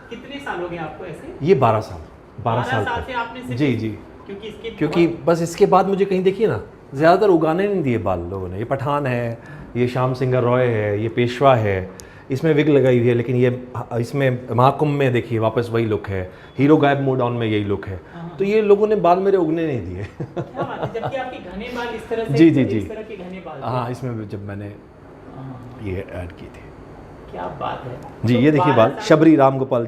कितने साल हो गए आपको ऐसे? ये 12 साल 12 साल साल से आपने तक सिर्फ जी जी, क्योंकि इसके क्योंकि बस इसके बाद मुझे कहीं देखिए ना ज़्यादातर उगाने नहीं दिए बाल लोगों ने। ये पठान है, ये श्याम सिंह रॉय है, ये पेशवा है, इसमें विग लगाई हुई है, लेकिन ये इसमें महाकुंभ में देखिए वापस वही लुक है, हीरो गायब मूड ऑन में यही लुक है। तो ये लोगों ने बाल मेरे उगने नहीं दिए। क्या बात है, जबकि आपके घने बाल इस तरह से जी जी जी, इस तरह के घने बाल थे। हाँ इसमें जब मैंने हाँ, ये ऐड की थी क्या बात है। जी। तो ये देखिए 12 बाल साल- शबरी राम गोपाल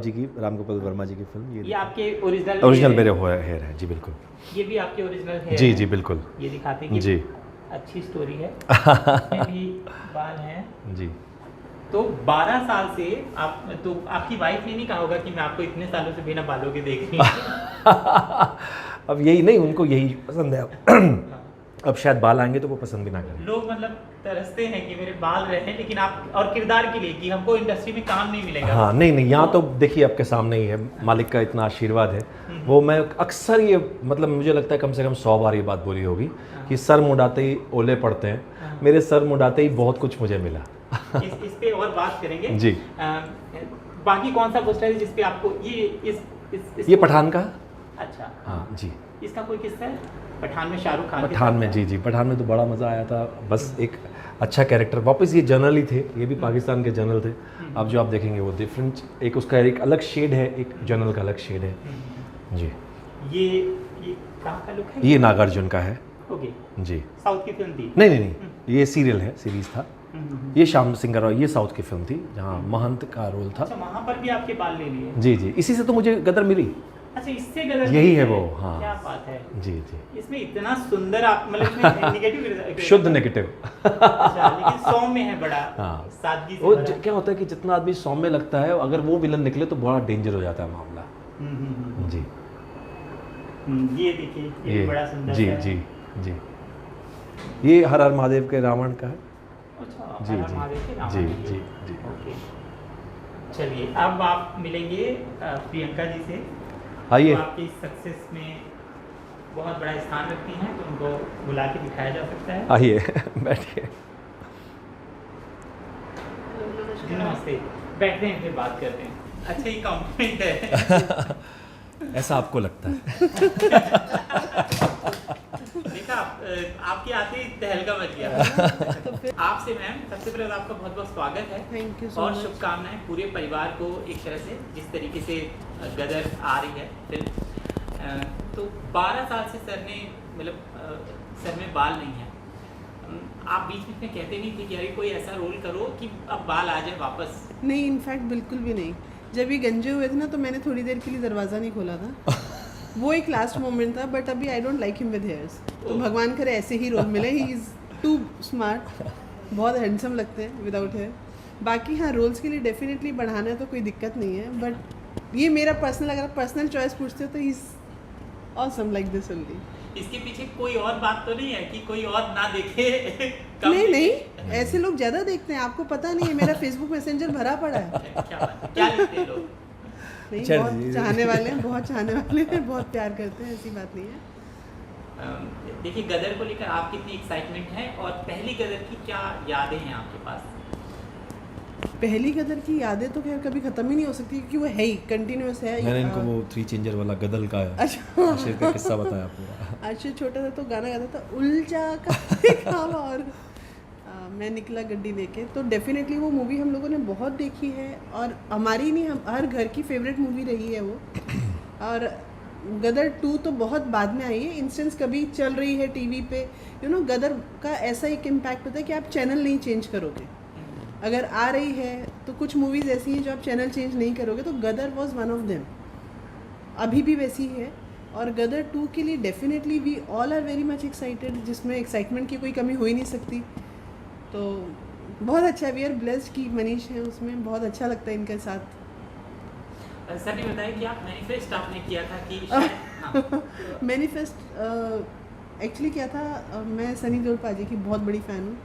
वर्मा जी की फिल्म, ये ये आपके ओरिजिनल ओरिजिनल मेरे हेयर है जी बिल्कुल। ये भी आपके ओरिजिनल है? जी जी बिल्कुल ये दिखाते हैं कि जी अच्छी स्टोरी है। इसमें भी बाल हैं। जी। तो 12 साल से आप, तो आपकी वाइफ ने नहीं कहा होगा कि मैं आपको इतने सालों से बिना बालों के देख रही हूँ? अब यही नहीं, उनको यही पसंद है। अब शायद बाल आएंगे तो वो पसंद भी ना करें। लोग मतलब तरसते हैं कि मेरे बाल रहे, लेकिन आप और किरदार के लिए कि हमको इंडस्ट्री में काम नहीं मिलेगा। हाँ नहीं नहीं, यहाँ तो देखिए आपके सामने ही है, मालिक का इतना आशीर्वाद है। वो मैं अक्सर ये मतलब मुझे लगता है कम से कम 100 बार ये बात बोली होगी कि सर मुड़ाते ही ओले पड़ते हैं। मेरे सर मुड़ाते ही बहुत कुछ मुझे मिला। इस पे और बात करेंगे जी। बाकी कौन सा पोस्टर है जिसपे आपको ये ये पठान का। अच्छा हाँ जी, इसका कोई किस्सा है? पठान में शाहरुख खान के पठान साथ में जी जी, पठान में तो बड़ा मज़ा आया था। बस एक अच्छा कैरेक्टर, वापस ये जनरल ही थे, ये भी पाकिस्तान के जनरल थे। अब जो आप देखेंगे वो डिफरेंट, एक उसका एक अलग शेड है, एक जनरल का अलग शेड है जी। ये कहाँ का लुक है? ये नागार्जुन का है ओके, जी। साउथ की फिल्म थी? नहीं नहीं नहीं, ये सीरियल है, सीरीज था। ये श्याम सिंह रॉय, ये साउथ की फिल्म थी जहाँ महंत का रोल था। अच्छा, वहाँ पर भी आपके बाल ले लिए? जी जी, इसी से तो मुझे गदर मिली। अच्छा, इससे गलत यही है वो, हाँ। क्या बात है। जी जी, इसमें इतना सुंदर आप मतलब नेगेटिव शुद्ध नेगेटिव। अच्छा, लेकिन सौम्य है बड़ा, हाँ। सादगी से वो भरा। क्या होता है कि जितना आदमी सौम्य लगता है, अगर वो विलन निकले तो बड़ा डेंजर हो जाता है मामला। जी, ये देखिए, ये बड़ा सुंदर जी है। जी जी, ये हर हर महादेव के रावण का है। अच्छा, जी हर हर जी महादेव के नाम जी है ये। जी जी। ओके, चलिए अब आप मिलेंगे प्रियंका जी से। आइए। वो आपकी सक्सेस में बहुत बड़ा स्थान रखती हैं, तो उनको बुला के दिखाया जा सकता है। आइए बैठिए। नमस्ते, बैठते हैं फिर बात करते हैं। अच्छा, ये कॉम्प्लीमेंट है। ऐसा आपको लगता है? देखा, आपके आते ही तहलका मच गया। आपसे मैम सबसे पहले आपका बहुत बहुत स्वागत है। थैंक यू सो और मच। शुभकामनाएं पूरे परिवार को, एक तरह से जिस तरीके से गदर आ रही है फिल्म। तो 12 साल से सर ने मतलब सर में बाल नहीं है। आप बीच बीच में कहते नहीं थे कि अरे कोई ऐसा रोल करो कि अब बाल आ जाए वापस? नहीं, इनफैक्ट बिल्कुल भी नहीं। जब ये गंजे हुए थे ना, तो मैंने थोड़ी देर के लिए दरवाज़ा नहीं खोला था। वो एक लास्ट मोमेंट था, बट अभी I don't like him with hairs. तो भगवान करे ऐसे ही रोल मिले। ही इज़ टू स्मार्ट, बहुत हैंडसम लगते हैं विदाउट हेयर। बाकी हाँ, रोल्स के लिए डेफिनेटली बढ़ाना है तो कोई दिक्कत नहीं है, बट ये मेरा पर्सनल, अगर पर्सनल चॉइस पूछते हो तो he is awesome like this only. इसके पीछे कोई और बात तो नहीं है कि कोई और ना देखे? कम नहीं देखे? नहीं, ऐसे लोग ज़्यादा देखते हैं, आपको पता नहीं है। मेरा फेसबुक मैसेंजर भरा पड़ा है। क्या बात है? क्या लिखते हैं लोग? नहीं, चल बहुत जी। चाहने वाले हैं, बहुत चाहने वाले हैं, बहुत प्यार करते हैं, ऐसी बात नहीं है। देखिए, गदर को लेकर आप कितनी एक्साइटमेंट है, और पहली गदर की क्या यादें हैं आपके पास? पहली गदर की यादें तो खैर कभी ख़त्म ही नहीं हो सकती, क्योंकि वो है ही, कंटिन्यूस है। मैंने इनको वो 3 चेंजर वाला गदल का अच्छा, आशिर का किस्सा बताया पूरा। आशिर छोटा था तो गाना गाता था, उलझा का काम, और मैं निकला गड्डी लेके। तो डेफिनेटली वो मूवी हम लोगों ने बहुत देखी है, और हमारी नहीं, हम हर घर की फेवरेट मूवी रही है वो। और गदर 2 तो बहुत बाद में आई है। इंस्टेंस कभी चल रही है टीवी पे, यू नो, गदर का ऐसा एक इम्पैक्ट होता है कि आप चैनल नहीं चेंज करोगे। अगर आ रही है तो कुछ मूवीज़ ऐसी हैं जो आप चैनल चेंज नहीं करोगे, तो Gadar was one of them. अभी भी वैसी है। और गदर 2 के लिए definitely we all are very much excited, जिसमें एक्साइटमेंट की कोई कमी हो ही नहीं सकती। तो बहुत अच्छा है, वी आर ब्लेस्ड कि मनीष है उसमें, बहुत अच्छा लगता है इनके साथ। सर ने बताया कि आप मैनिफेस्ट आपने किया था कि शायद, हाँ। मैनिफेस्ट एक्चुअली क्या था, मैं सनी देओल पाजी की बहुत बड़ी फ़ैन हूँ,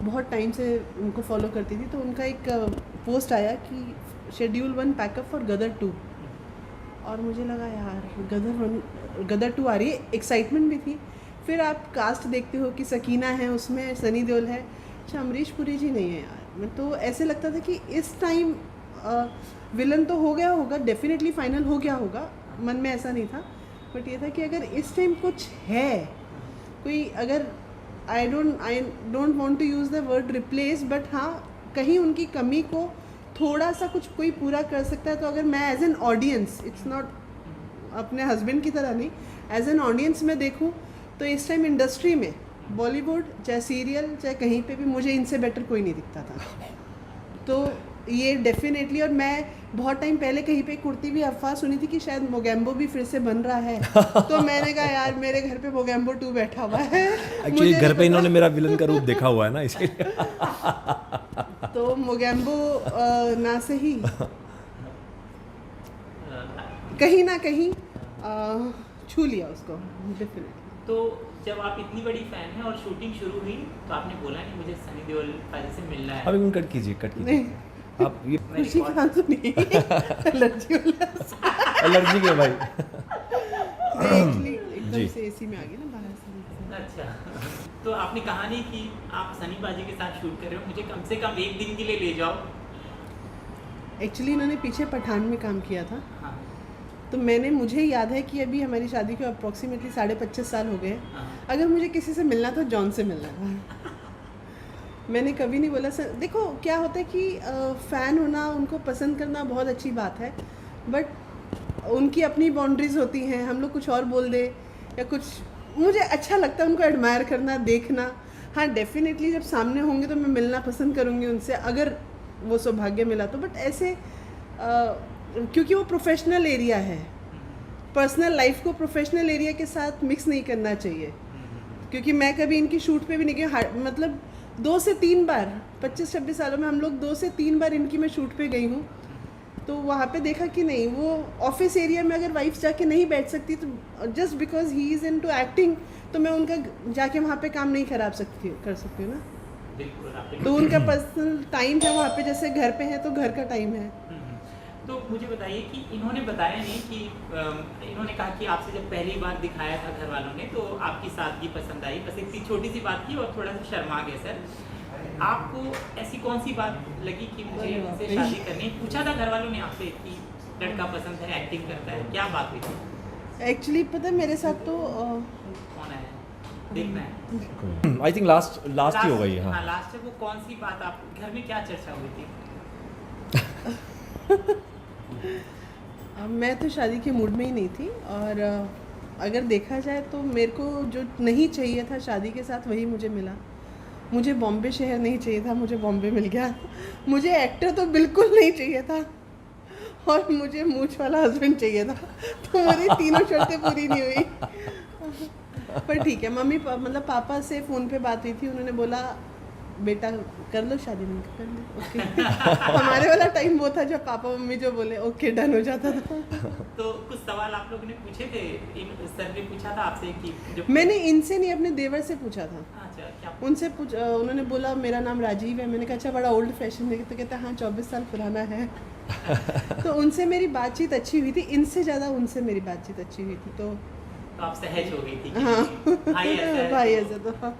बहुत टाइम से उनको फॉलो करती थी। तो उनका एक पोस्ट आया कि शेड्यूल 1 पैकअप फॉर गदर 2, और मुझे लगा यार गदर 2 आ रही है, एक्साइटमेंट भी थी। फिर आप कास्ट देखते हो कि सकीना है उसमें, सनी देओल है, अच्छा अमरीश पुरी जी नहीं है यार। मैं तो ऐसे लगता था कि इस टाइम विलन तो हो गया होगा, डेफिनेटली फाइनल हो गया होगा, मन में ऐसा नहीं था, बट ये था कि अगर इस टाइम कुछ है कोई, अगर I don't want to use the word replace, but हाँ कहीं उनकी कमी को थोड़ा सा कुछ कोई पूरा कर सकता है, तो अगर मैं as an audience, it's not अपने हस्बैंड की तरह नहीं, एज एन ऑडियंस मैं देखूँ तो इस टाइम इंडस्ट्री में बॉलीवुड चाहे सीरियल चाहे कहीं पे भी मुझे इनसे बेटर कोई नहीं दिखता था। तो ये डेफिनेटली, और मैं बहुत टाइम पहले कहीं पे कुर्ती भी अफवाह सुनी थी कि शायद मोगैम्बो भी फिर से बन रहा है, तो मैंने कहा यार मेरे घर पे मोगैम्बो 2 बैठा हुआ है। एक्चुअली घर पे इन्होंने मेरा विलन का रूप देखा हुआ है ना, इसलिए तो मोगैम्बो ना सही कहीं ना कहीं छू लिया उसको डेफिनेटली। तो जब आप इतनी बड़ी फैन हैं और शूटिंग शुरू हुई तो आपने बोला नहीं मुझे सनी देओल पाजी से मिलना है? अभी कट कीजिए नहीं, आप ये खुशी कहाँ सुनी एलर्जी एलर्जी के भाई एक्चुअली एकदम जी। से एसी में आ गई ना बाहर से। अच्छा, तो आपने कहा नहीं कि आप सनी पाजी के साथ शूट कर रहे हो, मुझे कम से कम एक दिन के लिए ले जाओ। एक्चुअली इन्होंने पीछे पठान में काम किया था, हाँ, तो मुझे याद है कि अभी हमारी शादी को अप्रॉक्सीमेटली 25.5 साल हो गए। हाँ। अगर मुझे किसी से मिलना था जॉन से मिलना था। मैंने कभी नहीं बोला सर, देखो क्या होता है कि फ़ैन होना, उनको पसंद करना बहुत अच्छी बात है, बट उनकी अपनी बाउंड्रीज होती हैं, हम लोग कुछ और बोल दे या कुछ, मुझे अच्छा लगता है उनको एडमायर करना, देखना। हाँ डेफिनेटली जब सामने होंगे तो मैं मिलना पसंद करूँगी उनसे, अगर वो सौभाग्य मिला तो, बट ऐसे क्योंकि वो प्रोफेशनल एरिया है, पर्सनल लाइफ को प्रोफेशनल एरिया के साथ मिक्स नहीं करना चाहिए, क्योंकि मैं कभी इनकी शूट पे भी नहीं गई, मतलब 2 से 3 बार 25-26 सालों में हम लोग 2 से 3 बार इनकी मैं शूट पे गई हूँ, तो वहाँ पे देखा कि नहीं, वो ऑफिस एरिया में अगर वाइफ जाके नहीं बैठ सकती तो just because he is into acting, तो मैं उनका जाके वहाँ पे काम नहीं कर सकती हूँ ना। बिल्कुल आप तो उनका पर्सनल टाइम है वहाँ पे, जैसे घर पे है तो घर का टाइम है। तो मुझे बताइए कि इन्होंने बताया नहीं कि इन्होंने कहा कि आपसे जब पहली बार दिखाया था घर वालों ने तो आपकी सादगी पसंद आई, बस इतनी छोटी सी बात थी और थोड़ा सा शर्मा गए सर। आपको ऐसी कौन सी बात लगी कि मुझे इनसे शादी करनी है? पूछा था घर वालों ने आपसे कि लड़का पसंद है, एक्टिंग करता है, क्या बात हुई थी? एक्चुअली पता है मेरे साथ तो कौन है देखना है, आई थिंक लास्ट ही होगा ये। हाँ लास्ट है। वो कौन सी बात आप घर में क्या चर्चा हुई थी? मैं तो शादी के मूड में ही नहीं थी, और अगर देखा जाए तो मेरे को जो नहीं चाहिए था शादी के साथ वही मुझे मिला। मुझे बॉम्बे शहर नहीं चाहिए था, मुझे बॉम्बे मिल गया। मुझे एक्टर तो बिल्कुल नहीं चाहिए था, और मुझे मूछ वाला हस्बैंड चाहिए था, तो मेरी तीनों शर्तें पूरी नहीं हुई। पर ठीक है, मम्मी मतलब पापा से फ़ोन पे बात हुई थी, उन्होंने बोला बेटा कर लो शादी, नहीं कर लो ओके। हमारे वाला टाइम वो था जब पापा मम्मी जो बोले ओके डन हो जाता था। तो कुछ सवाल आप लोगों ने पूछे थे, सर ने पूछा था आपसे कि जो मैंने इनसे नहीं, अपने देवर से पूछा था। अच्छा, क्या उनसे उन्होंने बोला मेरा नाम राजीव है। मैंने कहा अच्छा बड़ा ओल्ड फैशन है, तो कहते हाँ 24 साल पुराना है। तो उनसे मेरी बातचीत अच्छी हुई थी, इनसे ज़्यादा उनसे मेरी बातचीत अच्छी हुई थी। तो आप सहज हो गई थी कि हाँ भाई ऐसा है, भाई तो- ऐसा तो हाँ,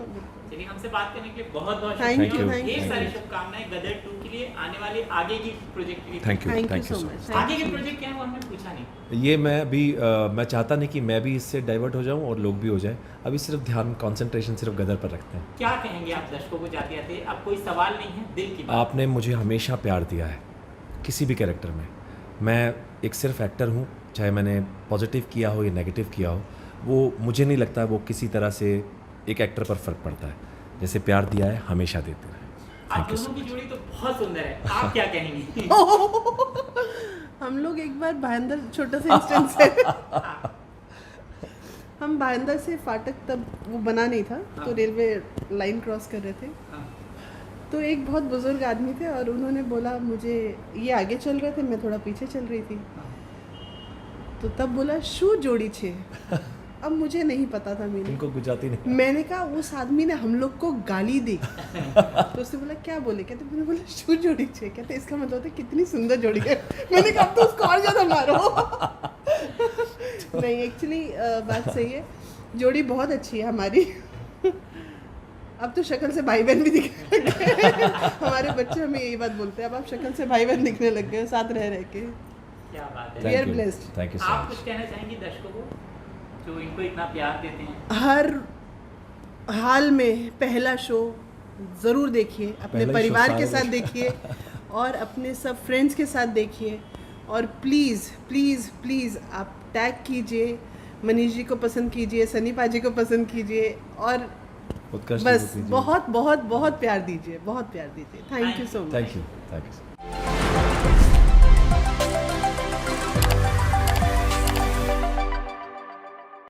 चलिए हमसे बात करने के लिए बहुत बहुत Thank you, शुक्रिया। thank ढेर you. सारी शुभकामनाएं गदर 2 के लिए, आने वाले आगे की प्रोजेक्ट के लिए। Thank you thank you so so much. Much. आगे के प्रोजेक्ट क्या है वो हमने पूछा नहीं। ये मैं अभी मैं चाहता नहीं कि मैं भी इससे डाइवर्ट हो जाऊं और लोग भी हो जाएं। अभी सिर्फ ध्यान कंसंट्रेशन सिर्फ गदर पर रखते हैं। क्या कहेंगे आप दर्शकों को जाते जाते? अब कोई सवाल नहीं है, दिल की बात। आपने मुझे हमेशा प्यार दिया है किसी भी कैरेक्टर में। मैं एक सिर्फ एक्टर हूँ, चाहे मैंने पॉजिटिव किया हो या नेगेटिव किया हो, वो मुझे नहीं लगता वो किसी तरह से एक एक्टर पर फ़र्क पड़ता है। जैसे प्यार दिया है हमेशा देते रहे। आप थैंक यू दोनों की जोड़ी तो बहुत सुंदर है, आप क्या कहेंगी? हम लोग एक बार भाईंदर, छोटा सा इंस्टेंस है, हम भाईंदर से फाटक तब वो बना नहीं था, तो रेलवे लाइन क्रॉस कर रहे थे, तो एक बहुत बुजुर्ग आदमी थे और उन्होंने बोला मुझे, ये आगे चल रहे थे मैं थोड़ा पीछे चल रही थी, तो तब बोला शू जोड़ी छे। अब मुझे नहीं पता था मीनिंग, इनको गुजराती नहीं। मैंने कहा उस आदमी ने हम लोग को गाली दी, तो उसने बोला क्या बोले, कहते मैंने बोला शू जोड़ी छे, कहते इसका मतलब होता है कितनी सुंदर जोड़ी है। मैंने कहा अब तो उसको और ज़्यादा मारो। नहीं एक्चुअली बात सही है, जोड़ी बहुत अच्छी है हमारी। अब तो शक्ल से भाई बहन भी दिखने लग गए। हमारे बच्चे हमें यही बात बोलते हैं, अब आप शक्ल से भाई बहन दिखने लग गए साथ रह रह के। क्या बात है। We are blessed. Thank you so आप मच। कुछ कहना चाहेंगे दर्शकों को जो इनको इतना प्यार देते हैं? हर हाल में पहला शो ज़रूर देखिए, अपने पहला ही शो परिवार के सारा साथ देखिए और अपने सब फ्रेंड्स के साथ देखिए। और प्लीज़ प्लीज़ प्लीज़ आप टैग कीजिए, मनीष जी को पसंद कीजिए, सनी पाजी को पसंद कीजिए और उत्कर्ष बस बहुत बहुत बहुत प्यार दीजिए, बहुत प्यार दीजिए। Thank you so much. Thank you.